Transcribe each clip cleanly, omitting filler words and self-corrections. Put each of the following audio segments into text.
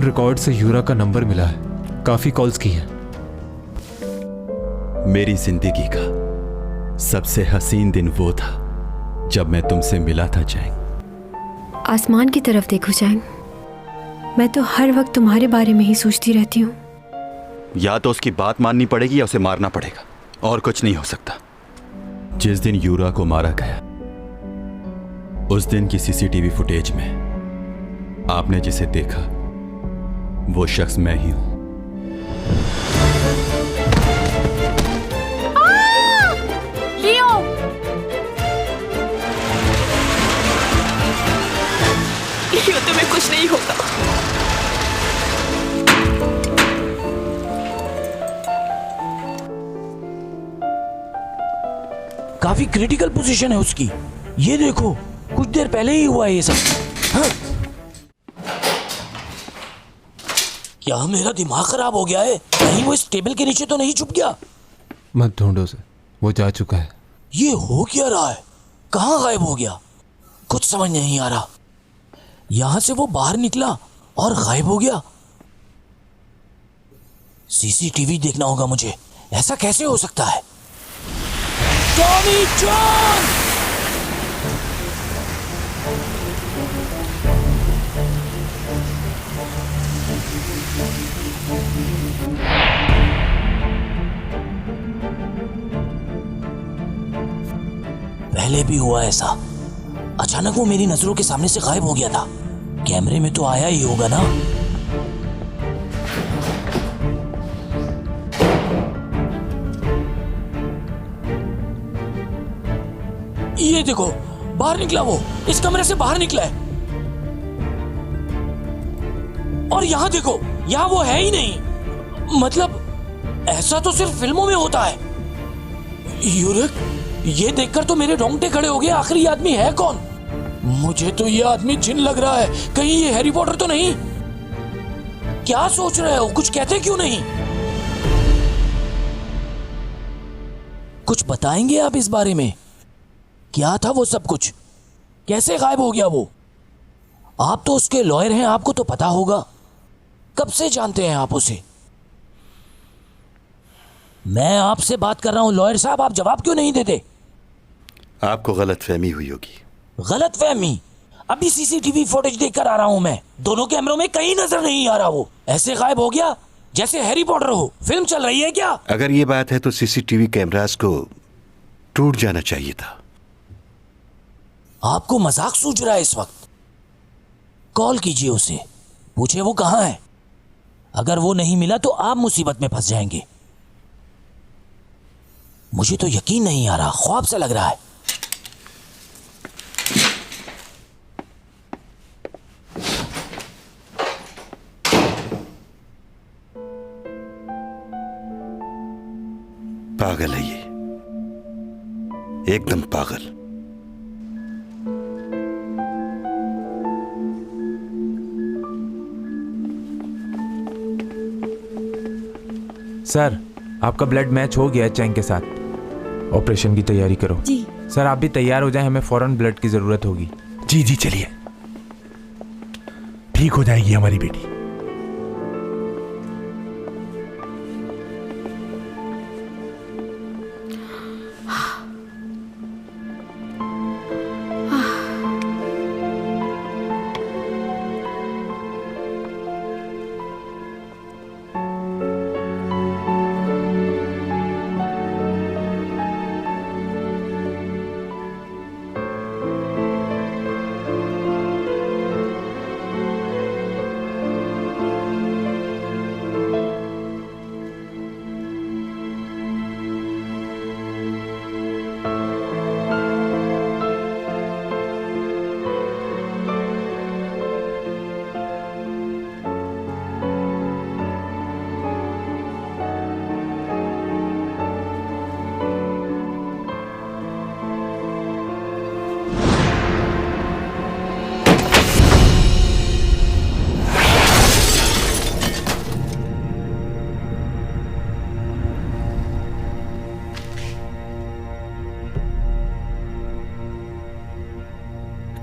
Record से यूरा का number मिला है, काफी कॉल्स की हैं। मेरी जिंदगी का सबसे हसीन दिन वो था जब मैं तुमसे मिला था जैंग। आसमान की तरफ देखो जैंग, मैं तो हर वक्त तुम्हारे बारे में ही सोचती रहती हूँ। या तो उसकी बात माननी पड़ेगी या उसे मारना पड़ेगा, और कुछ नहीं हो सकता। जिस दिन यूरा को मारा गया, उस दिन की सीसीटीवी फुटेज में आपने जिसे देखा वो शख्स मैं ही हूं। लियो! लियो, तुम्हें कुछ नहीं होगा। काफी क्रिटिकल पोजीशन है उसकी। ये देखो, कुछ देर पहले ही हुआ है ये सब। हाँ? क्या मेरा दिमाग खराब हो गया है? कहीं वो इस टेबल के नीचे तो नहीं छुप गया? मत ढूंढो उसे, वो जा चुका है। ये हो क्या रहा है? कहाँ गायब हो गया? कुछ समझ नहीं आ रहा। यहां से वो बाहर निकला और गायब हो गया। सीसीटीवी देखना होगा मुझे। ऐसा कैसे हो सकता है? Tommy John! पहले भी हुआ ऐसा। अचानक वो मेरी नजरों के सामने से गायब हो गया था। कैमरे में तो आया ही होगा ना। ये देखो, बाहर निकला वो। इस कमरे से बाहर निकला है। और यहां देखो, यहां वो है ही नहीं। मतलब ऐसा तो सिर्फ फिल्मों में होता है। यूरिक, ये देखकर तो मेरे रोंगटे खड़े हो गए। आखिर ये आदमी है कौन? मुझे तो ये आदमी जिन लग रहा है। कहीं ये हैरी पॉटर तो नहीं? क्या सोच रहे हो? कुछ कहते क्यों नहीं? कुछ बताएंगे आप इस बारे में? क्या था वो सब कुछ? कैसे गायब हो गया वो? आप तो उसके लॉयर हैं, आपको तो पता होगा। कब से जानते हैं आप उसे? मैं आपसे बात कर रहा हूं लॉयर साहब, आप जवाब क्यों नहीं देते? आपको गलतफहमी हुई होगी। गलतफहमी? अभी सीसीटीवी फुटेज देखकर आ रहा हूं मैं। दोनों कैमरों में कहीं नजर नहीं आ रहा। वो ऐसे गायब हो गया जैसे हैरी पॉटर हो। फिल्म चल रही है क्या? अगर ये बात है तो सीसीटीवी कैमरास को टूट जाना चाहिए था। आपको मजाक सूझ रहा है इस वक्त? कॉल कीजिए उसे, पूछे वो कहां है। अगर वो नहीं मिला तो आप मुसीबत में फंस जाएंगे। मुझे तो यकीन नहीं आ रहा, ख्वाब सा लग रहा है। पागल है ये, एकदम पागल। सर, आपका ब्लड मैच हो गया है चैंग के साथ। ऑपरेशन की तैयारी करो। जी सर, आप भी तैयार हो जाएं, हमें फौरन ब्लड की जरूरत होगी। जी जी, चलिए, ठीक हो जाएगी हमारी बेटी।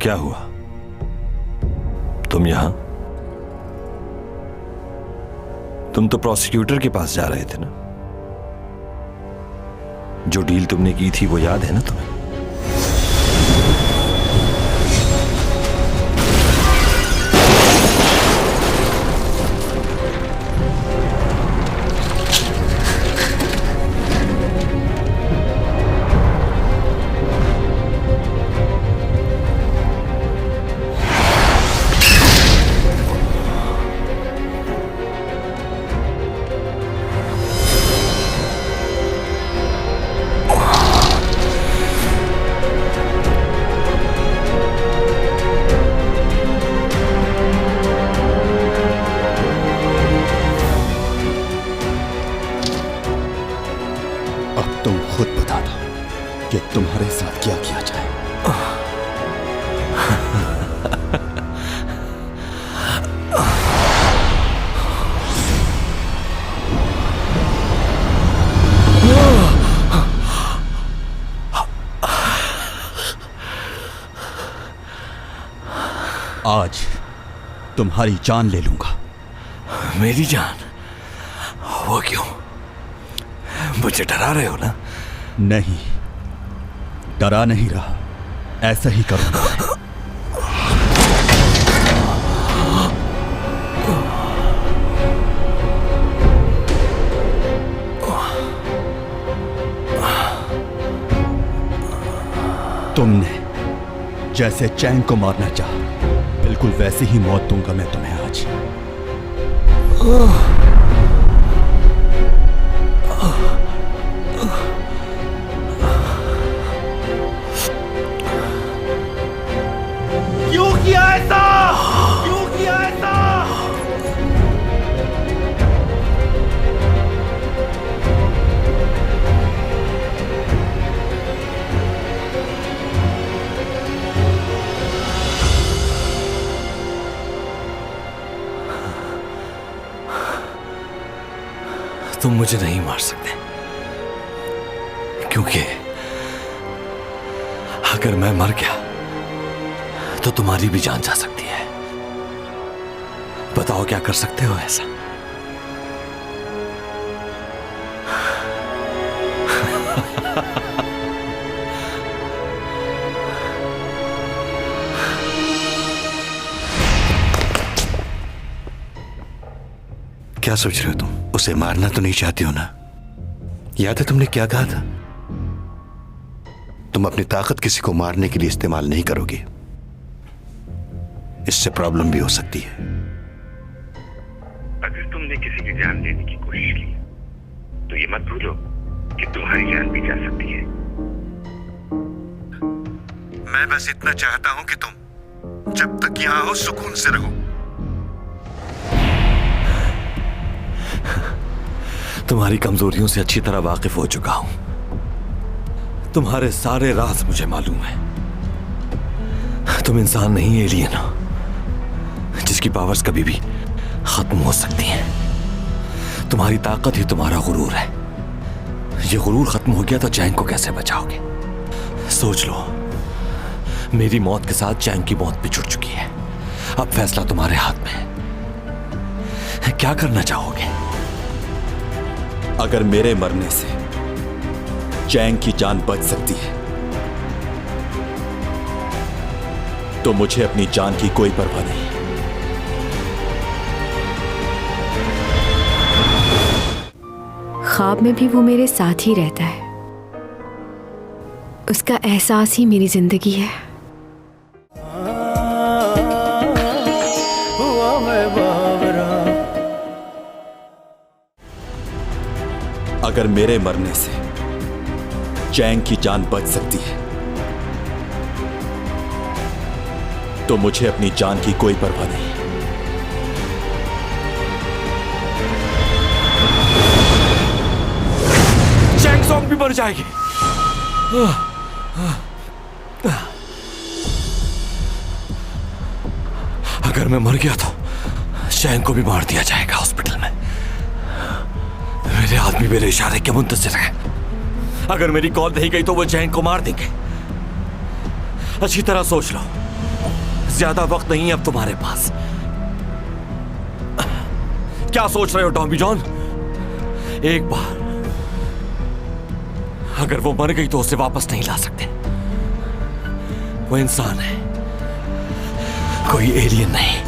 क्या हुआ? तुम यहां? तुम तो प्रोसिक्यूटर के पास जा रहे थे ना? जो डील तुमने की थी वो याद है ना तुम्हें? तुम खुद बता दो कि तुम्हारे साथ क्या किया जाए। आज तुम्हारी जान ले लूंगा। मेरी जान? वो क्यों? मुझे डरा रहे हो ना? नहीं, डरा नहीं रहा, ऐसा ही करूंगा। तुमने जैसे चैंग को मारना चाहा, बिल्कुल वैसी ही मौत दूंगा मैं तुम्हें आज। क्यों किया ऐसा? क्यों किया ऐसा? तुम मुझे नहीं मार सकते, क्योंकि अगर मैं मर गया तो तुम्हारी भी जान जा सकती है। बताओ क्या कर सकते हो ऐसा? क्या सोच रहे हो तुम? उसे मारना तो नहीं चाहती हो ना? याद है तुमने क्या कहा था? तुम अपनी ताकत किसी को मारने के लिए इस्तेमाल नहीं करोगे, इससे प्रॉब्लम भी हो सकती है। अगर तुमने किसी की जान लेने की कोशिश की तो ये मत भूलो कि तुम्हारी जान भी जा सकती है। मैं बस इतना चाहता हूं कि तुम जब तक यहां हो सुकून से रहो। तुम्हारी कमजोरियों से अच्छी तरह वाकिफ हो चुका हूं। तुम्हारे सारे राज मुझे मालूम है। तुम इंसान नहीं, एलियन हो, जिसकी पावर्स कभी भी खत्म हो सकती हैं। तुम्हारी ताकत ही तुम्हारा गुरूर है। ये गुरूर खत्म हो गया तो चैंग को कैसे बचाओगे? सोच लो, मेरी मौत के साथ चैंग की मौत भी जुड़ चुकी है। अब फैसला तुम्हारे हाथ में है। क्या करना चाहोगे? अगर मेरे मरने से चैंग की जान बच सकती है तो मुझे अपनी जान की कोई परवाह नहीं। ख्वाब में भी वो मेरे साथ ही रहता है, उसका एहसास ही मेरी जिंदगी है। अगर मेरे मरने से चैंग की जान बच सकती है तो मुझे अपनी जान की कोई परवाह नहीं। चैंग सॉन्ग भी मर जाएगी। अगर मैं मर गया तो चैंग को भी मार दिया जाएगा हॉस्पिटल में। मेरे आदमी मेरे इशारे के मुंतज़िर है। अगर मेरी कॉल नहीं गई तो वो चैंग को मार देंगे। अच्छी तरह सोच लो, ज्यादा वक्त नहीं है अब तुम्हारे पास। क्या सोच रहे हो टॉमी जॉन? एक बार अगर वो मर गई तो उसे वापस नहीं ला सकते। वो इंसान है, कोई एलियन नहीं।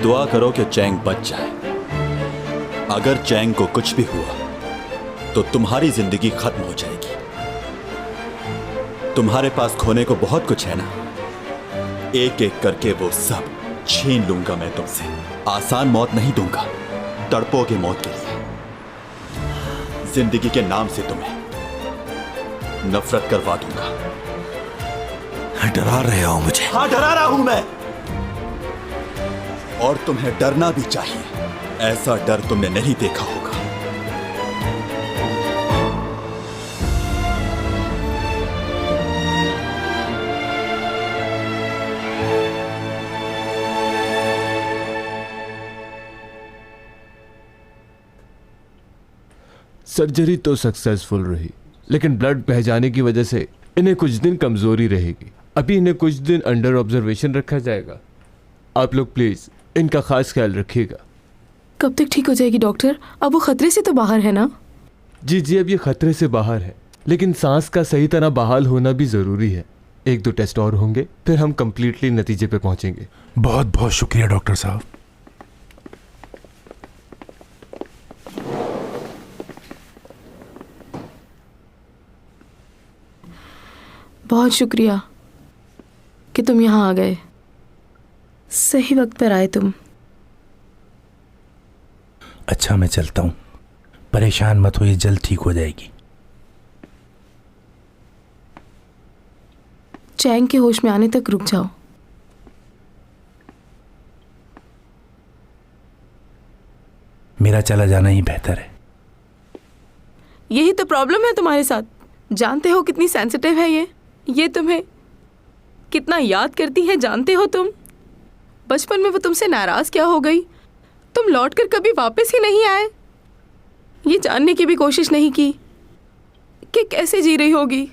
दुआ करो कि चैंग बच जाए। अगर चैंग को कुछ भी हुआ तो तुम्हारी जिंदगी खत्म हो जाएगी। तुम्हारे पास खोने को बहुत कुछ है ना, एक एक करके वो सब छीन लूंगा मैं तुमसे। आसान मौत नहीं दूंगा, तड़पोगे मौत के लिए। जिंदगी के नाम से तुम्हें नफरत करवा दूंगा। डरा रहे हो मुझे? हाँ, डरा रहा हूं मैं, और तुम्हें डरना भी चाहिए। ऐसा डर तुमने नहीं देखा होगा। सर्जरी तो सक्सेसफुल रही, लेकिन ब्लड बह जाने की वजह से इन्हें कुछ दिन कमजोरी रहेगी। अभी इन्हें कुछ दिन अंडर ऑब्जर्वेशन रखा जाएगा। आप लोग प्लीज इनका खास ख्याल रखिएगा। कब तक ठीक हो जाएगी डॉक्टर? अब वो खतरे से तो बाहर है ना? जी जी, अब ये खतरे से बाहर है, लेकिन सांस का सही तरह बहाल होना भी जरूरी है। 1-2 टेस्ट और होंगे, फिर हम कंप्लीटली नतीजे पे पहुंचेंगे। बहुत बहुत शुक्रिया डॉक्टर साहब। बहुत शुक्रिया कि तुम यहाँ आ गए। सही वक्त पर आए तुम। अच्छा, मैं चलता हूँ। परेशान मत हो, ये जल्द ठीक हो जाएगी। चैंग के होश में आने तक रुक जाओ। मेरा चला जाना ही बेहतर है। यही तो प्रॉब्लम है तुम्हारे साथ। जानते हो कितनी सेंसिटिव है ये तुम्हें कितना याद करती है, जानते हो तुम? बचपन में वो तुमसे नाराज क्या हो गई, तुम लौटकर कभी वापस ही नहीं आए। ये जानने की भी कोशिश नहीं की कि कैसे जी रही होगी।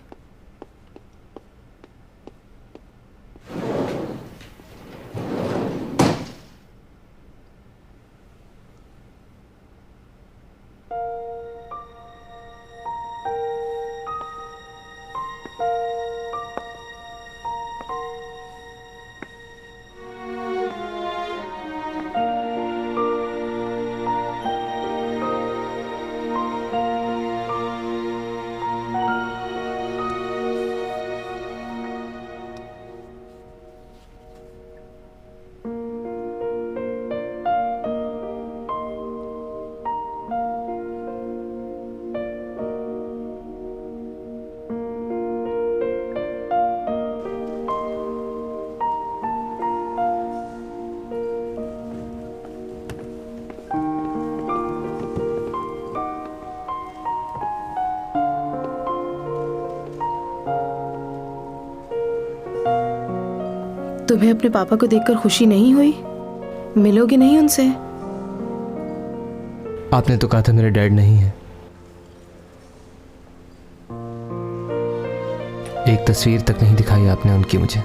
तुम्हें अपने पापा को देखकर खुशी नहीं हुई? मिलोगे नहीं उनसे? आपने तो कहा था मेरे डैड नहीं है। एक तस्वीर तक नहीं दिखाई आपने उनकी मुझे।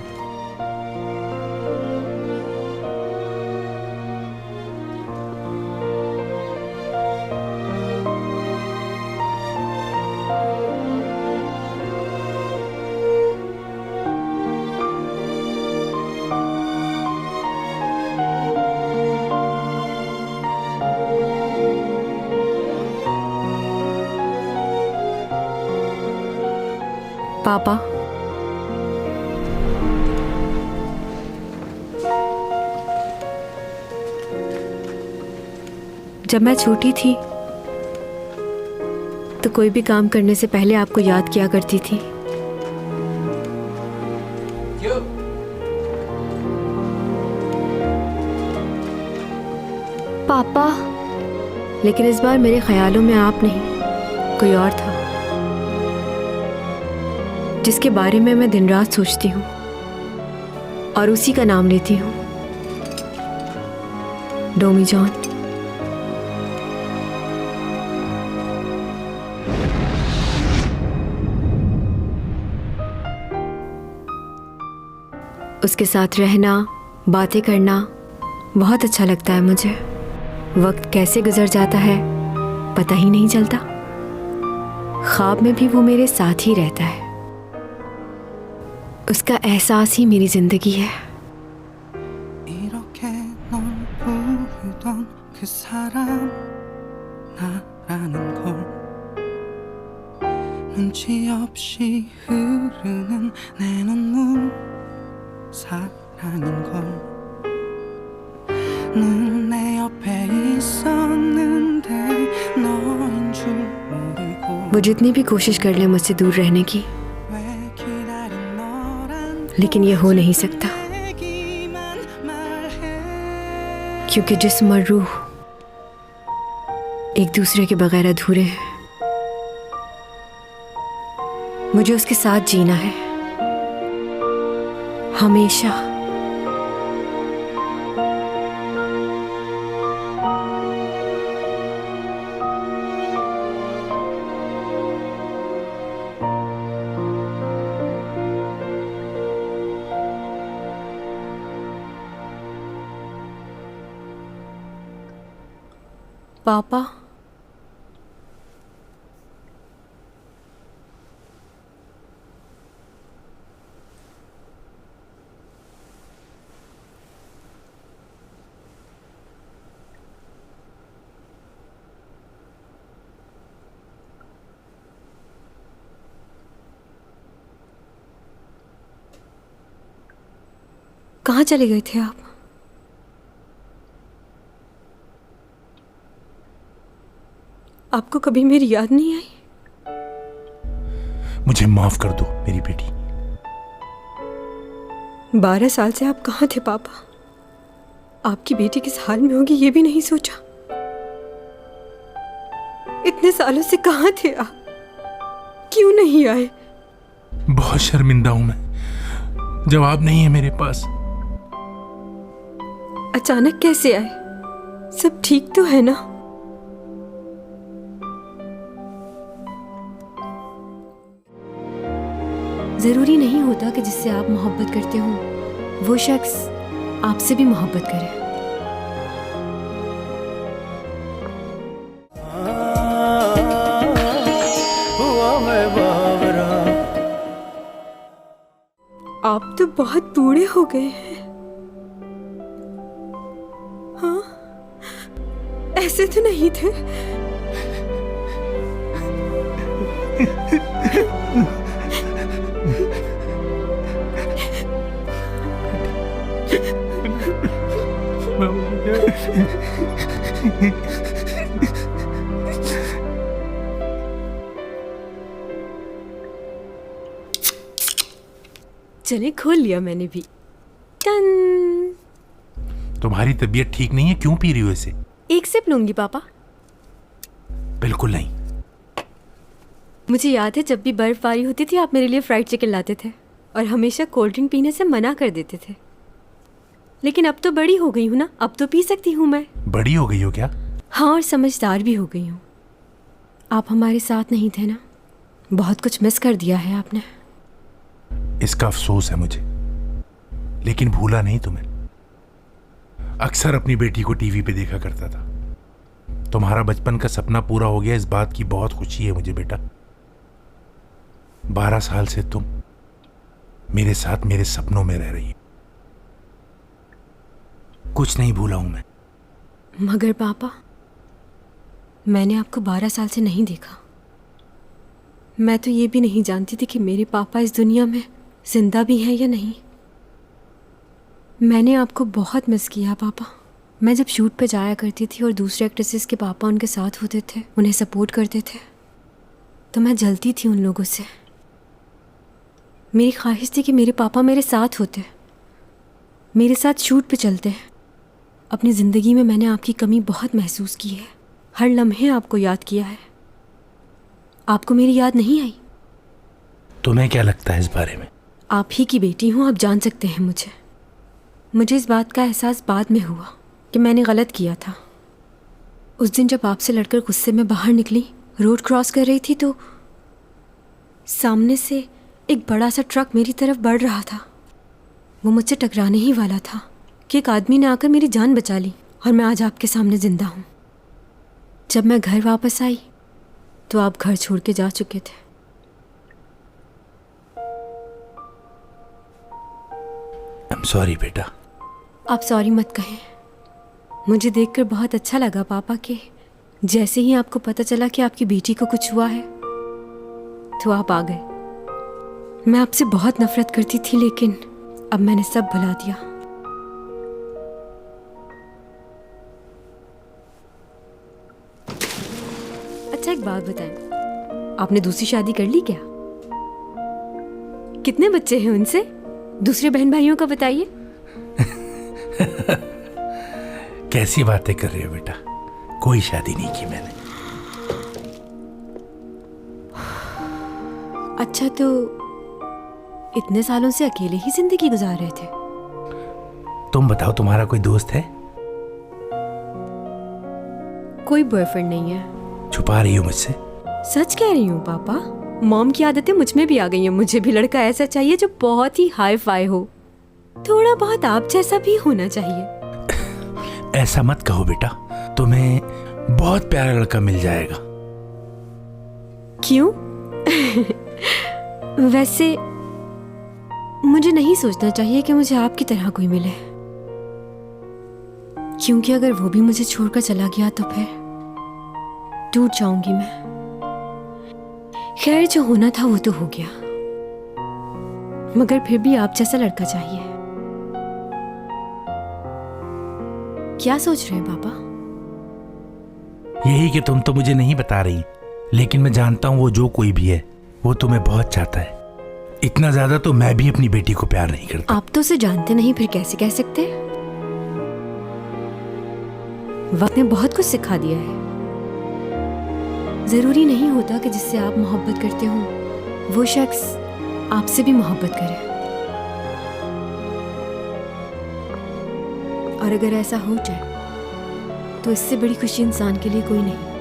पापा, जब मैं छोटी थी तो कोई भी काम करने से पहले आपको याद किया करती थी। पापा, लेकिन इस बार मेरे ख्यालों में आप नहीं, कोई और था जिसके बारे में मैं दिन रात सोचती हूँ और उसी का नाम लेती हूँ, डोमी जॉन। उसके साथ रहना, बातें करना बहुत अच्छा लगता है मुझे। वक्त कैसे गुजर जाता है पता ही नहीं चलता। ख्वाब में भी वो मेरे साथ ही रहता है। उसका एहसास ही मेरी जिंदगी है। वो जितनी भी कोशिश कर ले मुझसे दूर रहने की, लेकिन ये हो नहीं सकता, क्योंकि जिस्म और रूह एक दूसरे के बगैर अधूरे हैं। मुझे उसके साथ जीना है हमेशा। पापा, कहाँ चले गए थे आप? आपको कभी मेरी याद नहीं आई? मुझे माफ कर दो मेरी बेटी। 12 साल से आप कहाँ थे पापा? आपकी बेटी किस हाल में होगी ये भी नहीं सोचा। इतने सालों से कहाँ थे आप? क्यों नहीं आए? बहुत शर्मिंदा हूं मैं, जवाब नहीं है मेरे पास। अचानक कैसे आए? सब ठीक तो है ना? जरूरी नहीं होता कि जिससे आप मोहब्बत करते हो वो शख्स आपसे भी मोहब्बत करे। आप तो बहुत बूढ़े हो गए हैं। हाँ, ऐसे तो नहीं थे। चले, खोल लिया मैंने भी। टन। तुम्हारी तबीयत ठीक नहीं है, क्यों पी रही हो इसे? एक सिप लूंगी पापा। बिल्कुल नहीं। मुझे याद है जब भी बर्फबारी होती थी आप मेरे लिए फ्राइड चिकन लाते थे और हमेशा कोल्ड ड्रिंक पीने से मना कर देते थे। लेकिन अब तो बड़ी हो गई हूँ ना, अब तो पी सकती हूँ मैं। बड़ी हो गई हो क्या? हाँ, और समझदार भी हो गई हूँ। आप हमारे साथ नहीं थे ना, बहुत कुछ मिस कर दिया है आपने। इसका अफसोस है मुझे, लेकिन भूला नहीं तुम्हें। अक्सर अपनी बेटी को टीवी पे देखा करता था। तुम्हारा बचपन का सपना पूरा हो गया, इस बात की बहुत खुशी है मुझे बेटा। 12 साल से तुम मेरे साथ मेरे सपनों में रह रही हो। कुछ नहीं भूला हूं मैं। मगर पापा, मैंने आपको 12 साल से नहीं देखा। मैं तो ये भी नहीं जानती थी कि मेरे पापा इस दुनिया में जिंदा भी हैं या नहीं। मैंने आपको बहुत मिस किया पापा। मैं जब शूट पे जाया करती थी और दूसरे एक्ट्रेसेस के पापा उनके साथ होते थे, उन्हें सपोर्ट करते थे, तो मैं जलती थी उन लोगों से। मेरी ख्वाहिश थी कि मेरे पापा मेरे साथ होते, मेरे साथ शूट पे चलते। अपनी ज़िंदगी में मैंने आपकी कमी बहुत महसूस की है, हर लम्हे आपको याद किया है। आपको मेरी याद नहीं आई? तुम्हें क्या लगता है इस बारे में? आप ही की बेटी हूँ, आप जान सकते हैं मुझे इस बात का एहसास बाद में हुआ कि मैंने गलत किया था। उस दिन जब आपसे लड़कर गुस्से में बाहर निकली, रोड क्रॉस कर रही थी, तो सामने से एक बड़ा सा ट्रक मेरी तरफ बढ़ रहा था। वो मुझसे टकराने ही वाला था कि एक आदमी ने आकर मेरी जान बचा ली और मैं आज आपके सामने जिंदा हूँ। जब मैं घर वापस आई तो आप घर छोड़ के जा चुके थे। आई एम सॉरी बेटा। आप सॉरी मत कहें। मुझे देखकर बहुत अच्छा लगा पापा के जैसे ही आपको पता चला कि आपकी बेटी को कुछ हुआ है तो आप आ गए। मैं आपसे बहुत नफरत करती थी, लेकिन अब मैंने सब भुला दिया। अच्छा एक बात बताएं, आपने दूसरी शादी कर ली क्या? कितने बच्चे हैं उनसे? दूसरे बहन भाइयों का बताइए। कैसी बातें कर रहे हो बेटा? कोई शादी नहीं की मैंने। अच्छा, तो इतने सालों से अकेले ही जिंदगी गुजार रहे थे? तुम बताओ, तुम्हारा कोई दोस्त है? कोई बॉयफ्रेंड नहीं है। छुपा रही हो मुझसे? सच कह रही हूँ पापा। मॉम की आदतें मुझ में भी आ गई हैं। मुझे भी लड़का ऐसा चाहिए जो बहुत ही हाई फाई हो, थोड़ा बहुत आप जैसा भी होना चाहिए। ऐसा मत कहो बेटा, तुम्हें बहुत प्यारा लड़का मिल जाएगा। क्यों? वैसे मुझे नहीं सोचना चाहिए कि मुझे आपकी तरह कोई मिले, क्योंकि अगर वो भी मुझे छोड़कर चला गया तो फिर टूट जाऊंगी मैं। खैर, जो होना था वो तो हो गया, मगर फिर भी आप जैसा लड़का चाहिए। क्या सोच रहे हैं पापा? यही कि तुम तो मुझे नहीं बता रही, लेकिन मैं जानता हूँ वो जो कोई भी है वो तुम्हें बहुत चाहता है। इतना ज्यादा तो मैं भी अपनी बेटी को प्यार नहीं करता। आप तो उसे जानते नहीं, फिर कैसे कह सकते? वक्त ने बहुत कुछ सिखा दिया है। जरूरी नहीं होता कि जिससे आप मोहब्बत करते हो वो शख्स आपसे भी मोहब्बत करे। और अगर ऐसा हो जाए तो इससे बड़ी खुशी इंसान के लिए कोई नहीं।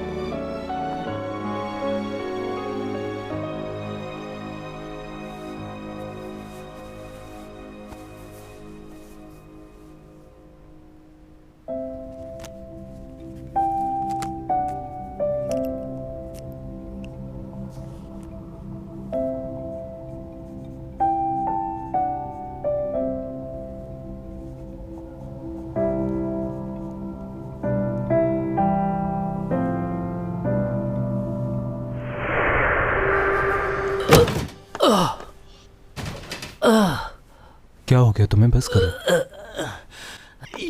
क्या हो गया तुम्हें? बस करो।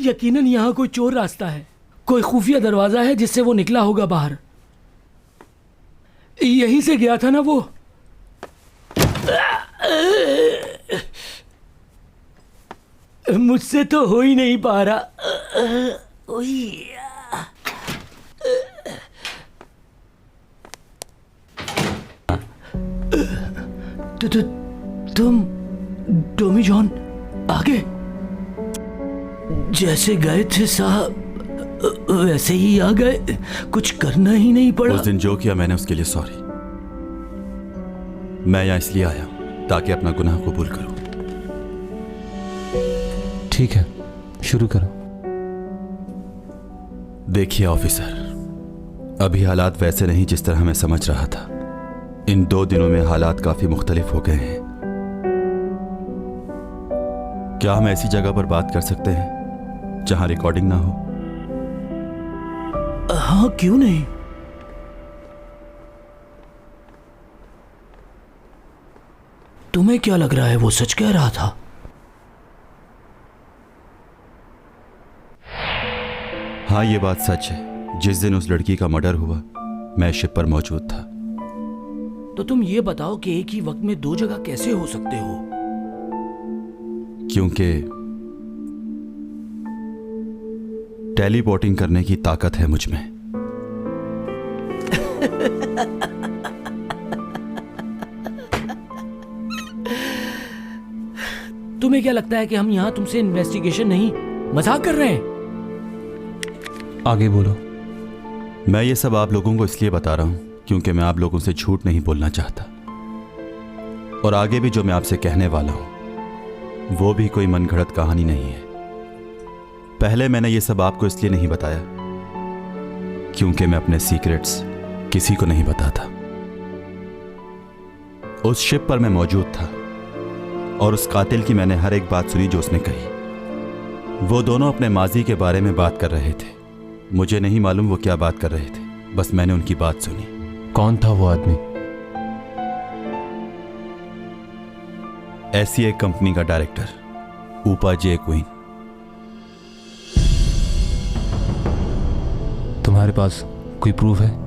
यकीनन यहाँ कोई चोर रास्ता है, कोई खुफिया दरवाजा है जिससे वो निकला होगा बाहर। यहीं से गया था ना वो। मुझसे तो हो ही नहीं पा रहा। तुम टॉमी जॉन आगे जैसे गए थे साहब वैसे ही आ गए, कुछ करना ही नहीं पड़ा। उस दिन जो किया मैंने उसके लिए सॉरी। मैं यहाँ इसलिए आया ताकि अपना गुनाह कबूल करूं। ठीक है, शुरू करो। देखिए ऑफिसर, अभी हालात वैसे नहीं जिस तरह मैं समझ रहा था। इन 2 दिनों में हालात काफी मुख्तलिफ हो गए हैं। क्या हम ऐसी जगह पर बात कर सकते हैं जहां रिकॉर्डिंग ना हो? हाँ, क्यों नहीं। तुम्हें क्या लग रहा है वो सच कह रहा था? हाँ, ये बात सच है। जिस दिन उस लड़की का मर्डर हुआ मैं शिप पर मौजूद था। तो तुम ये बताओ कि एक ही वक्त में दो जगह कैसे हो सकते हो? क्योंकि टेलीपोर्टिंग करने की ताकत है मुझ में। तुम्हें क्या लगता है कि हम यहाँ तुमसे इन्वेस्टिगेशन नहीं मजाक कर रहे हैं? आगे बोलो। मैं ये सब आप लोगों को इसलिए बता रहा हूं क्योंकि मैं आप लोगों से झूठ नहीं बोलना चाहता, और आगे भी जो मैं आपसे कहने वाला हूं वो भी कोई मनगढ़ंत कहानी नहीं है। पहले मैंने ये सब आपको इसलिए नहीं बताया क्योंकि मैं अपने सीक्रेट्स किसी को नहीं बताता। उस शिप पर मैं मौजूद था और उस कातिल की मैंने हर एक बात सुनी जो उसने कही। वो दोनों अपने माजी के बारे में बात कर रहे थे। मुझे नहीं मालूम वो क्या बात कर रहे थे, बस मैंने उनकी बात सुनी। कौन था वो आदमी? ऐसी एक कंपनी का डायरेक्टर, ऊपा जे क्वीन। तुम्हारे पास कोई प्रूफ है?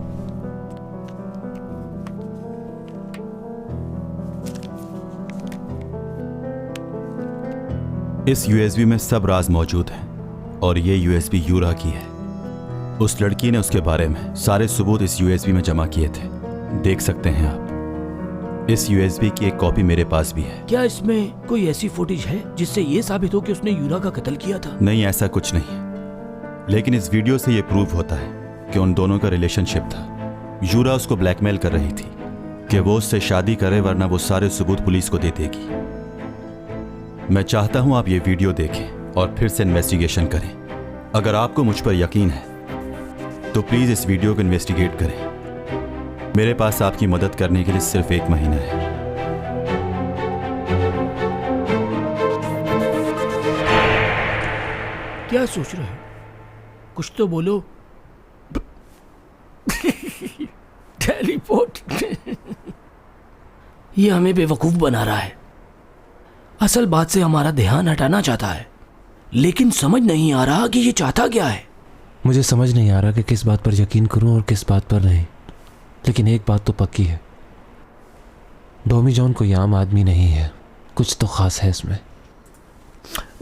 इस यूएसबी में सब राज मौजूद हैं और ये यूएसबी यूरा की है। उस लड़की ने उसके बारे में सारे सबूत इस यूएसबी में जमा किए थे। देख सकते हैं आप। इस यूएसबी की एक कॉपी मेरे पास भी है। क्या इसमें कोई ऐसी फुटेज है जिससे ये साबित हो कि उसने यूरा का कत्ल किया था? नहीं, ऐसा कुछ नहीं, लेकिन इस वीडियो से ये प्रूव होता है कि उन दोनों का रिलेशनशिप था। यूरा उसको ब्लैकमेल कर रही थी कि वो उससे शादी करे वरना वो सारे सबूत पुलिस को दे देगी। मैं चाहता हूं आप ये वीडियो देखें और फिर से इन्वेस्टिगेशन करें। अगर आपको मुझ पर यकीन है तो प्लीज इस वीडियो को इन्वेस्टिगेट करें। मेरे पास आपकी मदद करने के लिए सिर्फ 1 महीना है। क्या सोच रहे हो? कुछ तो बोलो। टेलीपोर्ट। ये हमें बेवकूफ बना रहा है। असल बात से हमारा ध्यान हटाना चाहता है, लेकिन समझ नहीं आ रहा कि ये चाहता क्या है। मुझे समझ नहीं आ रहा कि किस बात पर यकीन करूं और किस बात पर नहीं, लेकिन एक बात तो पक्की है, डोमी जॉन कोई आम आदमी नहीं है। कुछ तो खास है इसमें।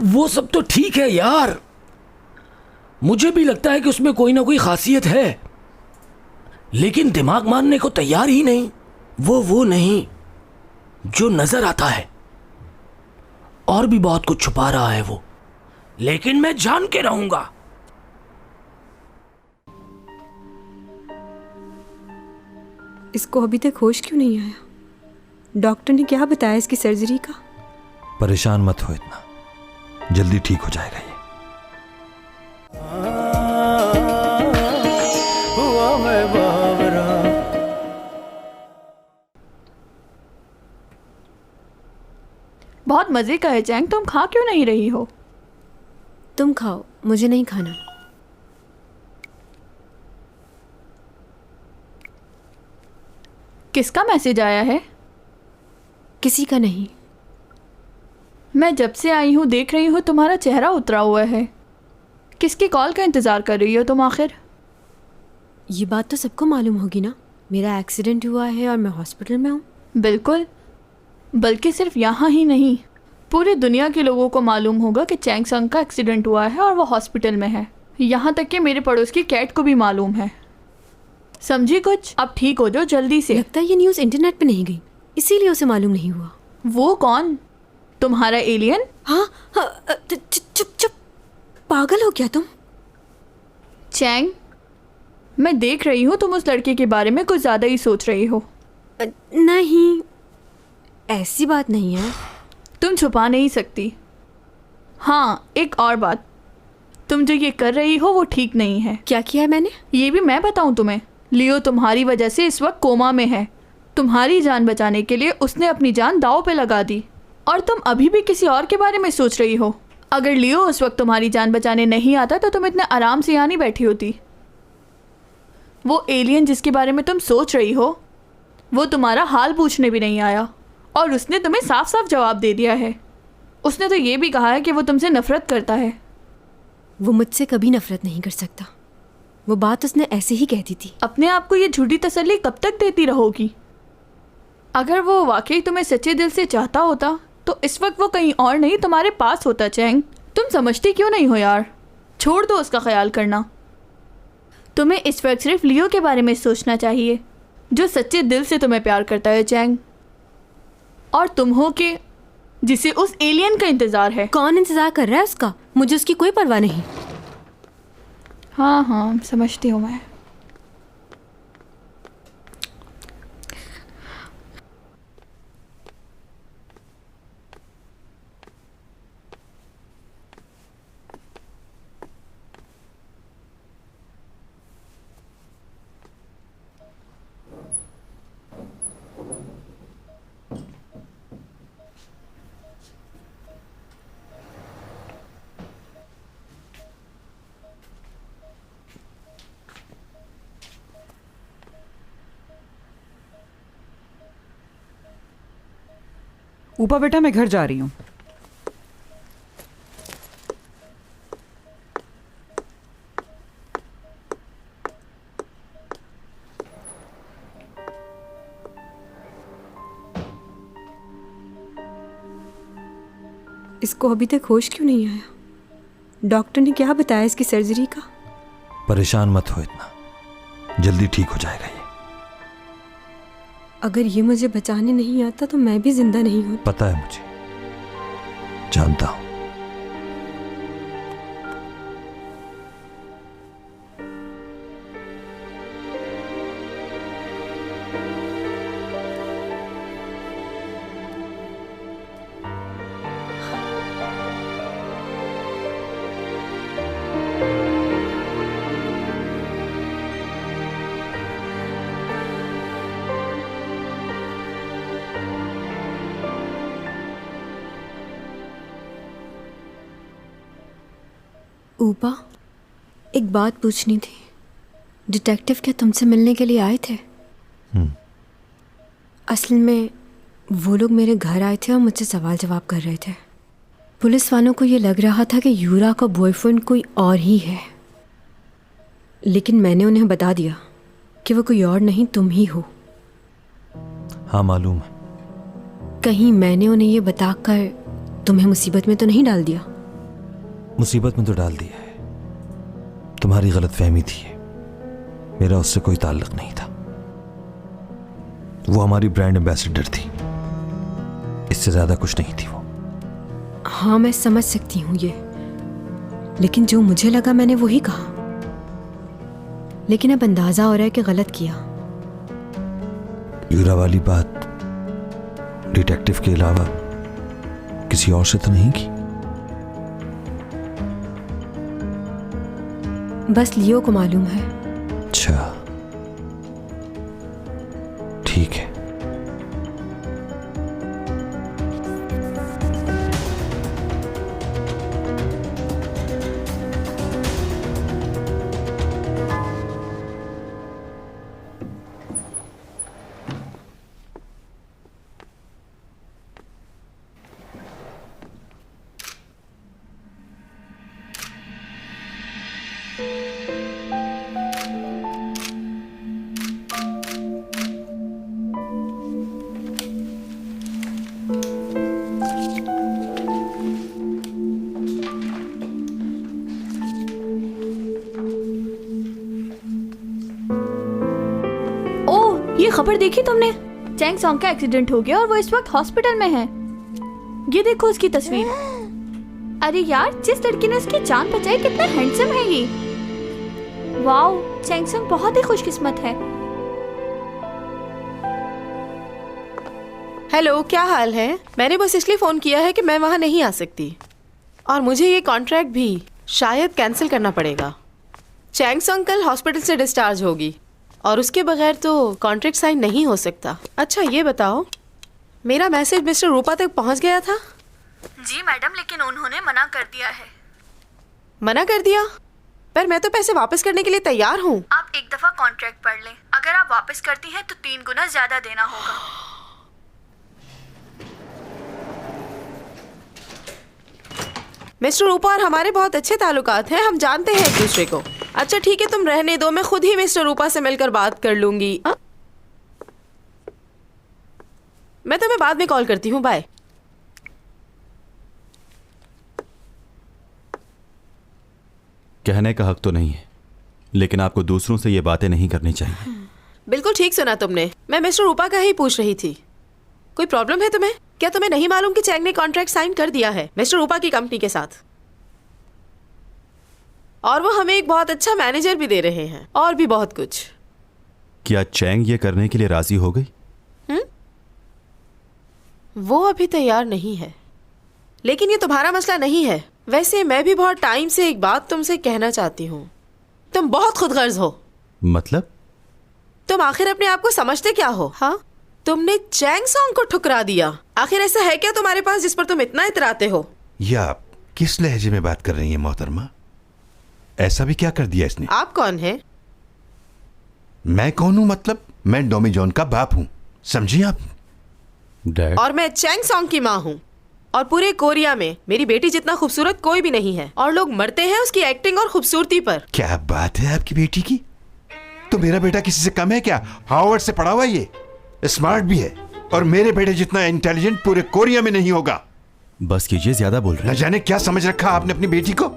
वो सब तो ठीक है यार, मुझे भी लगता है कि उसमें कोई ना कोई खासियत है, लेकिन दिमाग मानने को तैयार ही नहीं। वो नहीं जो नजर आता है, और भी बहुत कुछ छुपा रहा है वो, लेकिन मैं जान के रहूंगा। इसको अभी तक होश क्यों नहीं आया? डॉक्टर ने क्या बताया इसकी सर्जरी का? परेशान मत हो इतना, जल्दी ठीक हो जाएगा ये। बहुत मजे का है चैंग, तुम खा क्यों नहीं रही हो? तुम खाओ, मुझे नहीं खाना। किसका मैसेज आया है? किसी का नहीं। मैं जब से आई हूँ देख रही हूँ तुम्हारा चेहरा उतरा हुआ है। किसकी कॉल का इंतज़ार कर रही हो तुम आखिर? ये बात तो सबको मालूम होगी ना, मेरा एक्सीडेंट हुआ है और मैं हॉस्पिटल में हूँ। बिल्कुल, बल्कि सिर्फ यहाँ ही नहीं, पूरी दुनिया के लोगों को मालूम होगा कि चैंग संग का एक्सीडेंट हुआ है और वो हॉस्पिटल में है। यहाँ तक कि मेरे पड़ोस की कैट को भी मालूम है। समझी कुछ? अब ठीक हो जाओ जल्दी से। लगता है ये न्यूज़ इंटरनेट पे नहीं गई, इसीलिए उसे मालूम नहीं हुआ। वो कौन? तुम्हारा एलियन? हाँ, चुप चुप, पागल हो क्या तुम? चैंग, मैं देख रही हूँ तुम उस लड़के के बारे में कुछ ज़्यादा ही सोच रही हो। नहीं, ऐसी बात नहीं है। तुम छुपा नहीं सकती। हाँ, एक और बात, तुम जो ये कर रही हो वो ठीक नहीं है। क्या किया है मैंने? ये भी मैं बताऊँ तुम्हें? लियो तुम्हारी वजह से इस वक्त कोमा में है। तुम्हारी जान बचाने के लिए उसने अपनी जान दांव पे लगा दी, और तुम अभी भी किसी और के बारे में सोच रही हो। अगर लियो उस वक्त तुम्हारी जान बचाने नहीं आता तो तुम इतने आराम से यहाँ नहीं बैठी होती। वो एलियन जिसके बारे में तुम सोच रही हो वो तुम्हारा हाल पूछने भी नहीं आया, और उसने तुम्हें साफ साफ जवाब दे दिया है। उसने तो ये भी कहा है कि वो तुमसे नफरत करता है। वो मुझसे कभी नफरत नहीं कर सकता। वो बात उसने ऐसे ही कह दी थी। अपने आप को ये झूठी तसल्ली कब तक देती रहोगी? अगर वो वाकई तुम्हें सच्चे दिल से चाहता होता तो इस वक्त वो कहीं और नहीं तुम्हारे पास होता। चैंग, तुम समझती क्यों नहीं हो यार? छोड़ दो उसका ख्याल करना। तुम्हें इस वक्त सिर्फ लियो के बारे में सोचना चाहिए, जो सच्चे दिल से तुम्हें प्यार करता है चैंग। और तुम हो के जिसे उस एलियन का इंतजार है। कौन इंतजार कर रहा है उसका? मुझे उसकी कोई परवाह नहीं। हाँ हाँ, समझती हूँ मैं। ऊपर बेटा, मैं घर जा रही हूँ। इसको अभी तक होश क्यों नहीं आया? डॉक्टर ने क्या बताया इसकी सर्जरी का? परेशान मत हो इतना, जल्दी ठीक हो जाएगा ये। अगर ये मुझे बचाने नहीं आता तो मैं भी जिंदा नहीं हूँ। पता है मुझे, जानता हूं। ऊपा, एक बात पूछनी थी। डिटेक्टिव क्या तुमसे मिलने के लिए आए थे? असल में वो लोग मेरे घर आए थे और मुझसे सवाल जवाब कर रहे थे। पुलिस वालों को ये लग रहा था कि यूरा का बॉयफ्रेंड कोई और ही है, लेकिन मैंने उन्हें बता दिया कि वो कोई और नहीं, तुम ही हो। हाँ मालूम है। कहीं मैंने उन्हें ये बताकर तुम्हें मुसीबत में तो नहीं डाल दिया? मुसीबत में तो डाल दिया है। तुम्हारी गलतफहमी थी, मेरा उससे कोई ताल्लुक नहीं था। वो हमारी ब्रांड एम्बेसडर थी, इससे ज्यादा कुछ नहीं थी वो। हाँ, मैं समझ सकती हूँ ये, लेकिन जो मुझे लगा मैंने वही कहा। लेकिन अब अंदाजा हो रहा है कि गलत किया। यूरा वाली बात डिटेक्टिव के अलावा किसी और से तो नहीं की? बस लियो को मालूम है। अच्छा, ठीक है। ये खबर देखी तुमने? चैंग सॉन्ग का एक्सीडेंट हो गया और वो इस वक्त हॉस्पिटल में है। ये देखो उसकी तस्वीर। अरे यार, जिस लड़की ने उसकी जान बचाई, कितना हैंडसम है ये। वाओ, चैंग सॉन्ग बहुत ही खुशकिस्मत है। हेलो, क्या हाल है? मैंने बस इसलिए फ़ोन किया है कि मैं वहाँ नहीं आ सकती और मुझे ये कॉन्ट्रैक्ट भी शायद कैंसिल करना पड़ेगा। चैंग सॉन्ग कल हॉस्पिटल से डिस्चार्ज होगी और उसके बगैर तो कॉन्ट्रैक्ट साइन नहीं हो सकता। अच्छा ये बताओ, मेरा मैसेज मिस्टर रूपा तक पहुंच गया था? जी मैडम, लेकिन उन्होंने मना कर दिया है। मना कर दिया? पर मैं तो पैसे वापस करने के लिए तैयार हूँ। आप एक दफा कॉन्ट्रैक्ट पढ़ लें, अगर आप वापस करती हैं तो 3 गुना ज्यादा देना होगा। मिस्टर रूपा और हमारे बहुत अच्छे ताल्लुकात हैं, हम जानते हैं एक दूसरे को। अच्छा ठीक है, तुम रहने दो, मैं खुद ही मिस्टर रूपा से मिलकर बात कर लूंगी। मैं तुम्हें बाद में कॉल करती हूँ, बाय। कहने का हक तो नहीं है, लेकिन आपको दूसरों से ये बातें नहीं करनी चाहिए। बिल्कुल ठीक सुना तुमने, मैं मिस्टर रूपा का ही पूछ रही थी। कोई प्रॉब्लम है तुम्हें? क्या तुम्हें नहीं मालूम कि चैंग ने कॉन्ट्रैक्ट साइन कर दिया है मिस्टर रूपा की कंपनी के साथ? और वो हमें एक बहुत अच्छा मैनेजर भी दे रहे हैं और भी बहुत कुछ। क्या चैंग ये करने के लिए राजी हो गई? वो अभी तैयार नहीं है, लेकिन ये तुम्हारा मसला नहीं है। वैसे मैं भी बहुत टाइम से एक बात तुमसे कहना चाहती हूँ। तुम बहुत खुदगर्ज हो। मतलब? तुम आखिर अपने आप को समझते क्या हो? हाँ, तुमने चैंग सॉन्ग को ठुकरा दिया। आखिर ऐसा है क्या तुम्हारे पास जिस पर तुम इतना इतराते हो? ये आप किस लहजे में बात कर रही हैं मोहतरमा? ऐसा भी क्या कर दिया इसने? आप कौन है? मैं कौन हूं? मतलब मैं डोमी जॉन का बाप हूं, समझिए आप। डैड। और मैं चैंग सॉन्ग की माँ हूँ। और पूरे कोरिया में मेरी बेटी जितना खूबसूरत कोई भी नहीं है, और लोग मरते हैं उसकी एक्टिंग और खूबसूरती पर। क्या बात है आपकी बेटी की? तो मेरा बेटा किसी से कम है क्या? हार्वर्ड से पढ़ा हुआ, ये स्मार्ट भी है, और मेरे बेटे जितना इंटेलिजेंट पूरे कोरिया में नहीं होगा। बस कीजिए, ज्यादा बोल रहे हैं। न जाने क्या समझ रखा आपने अपनी बेटी को।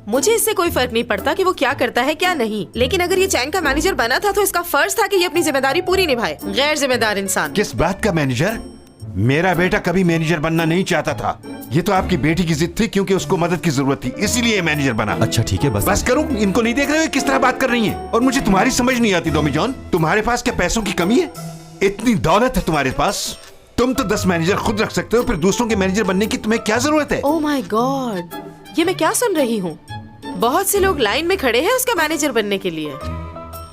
मुझे इससे कोई फर्क नहीं पड़ता कि वो क्या करता है क्या नहीं, लेकिन अगर ये चैंग का मैनेजर बना था तो इसका फर्ज था कि ये अपनी जिम्मेदारी पूरी निभाए। गैर जिम्मेदार इंसान। किस बात का मैनेजर? मेरा बेटा कभी मैनेजर बनना नहीं चाहता था। ये तो आपकी बेटी की जिद थी, क्योंकि उसको मदद की जरूरत थी, इसीलिए मैनेजर बना। अच्छा ठीक है, बस करूं? इनको नहीं देख रहे हो किस तरह बात कर रही हैं? और मुझे तुम्हारी समझ नहीं आती डोमी जॉन। तुम्हारे पास क्या पैसों की कमी है? इतनी दौलत है तुम्हारे पास, तुम तो 10 मैनेजर खुद रख सकते हो, फिर दूसरों के मैनेजर बनने की तुम्हें क्या जरूरत है? ओह माय गॉड, ये मैं क्या सुन रही हूँ? बहुत से लोग लाइन में खड़े हैं उसका मैनेजर बनने के लिए।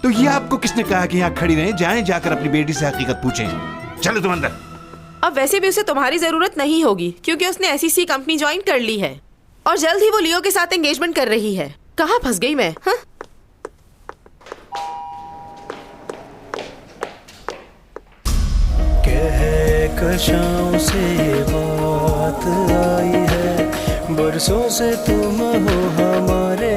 तो ये आपको किसने कहा कि यहाँ खड़ी रहें? जाएं, जाकर अपनी बेटी से हकीकत पूछें। चलो तुम अंदर। अब वैसे भी उसे तुम्हारी जरूरत नहीं होगी, क्योंकि उसने एसईसी कंपनी ज्वाइन कर ली है और जल्द ही वो लियो के साथ एंगेजमेंट कर रही है। कहाँ फंस गई मैं? हाँ? कहकशां से बात आई है, बरसों से तुम हो हमारे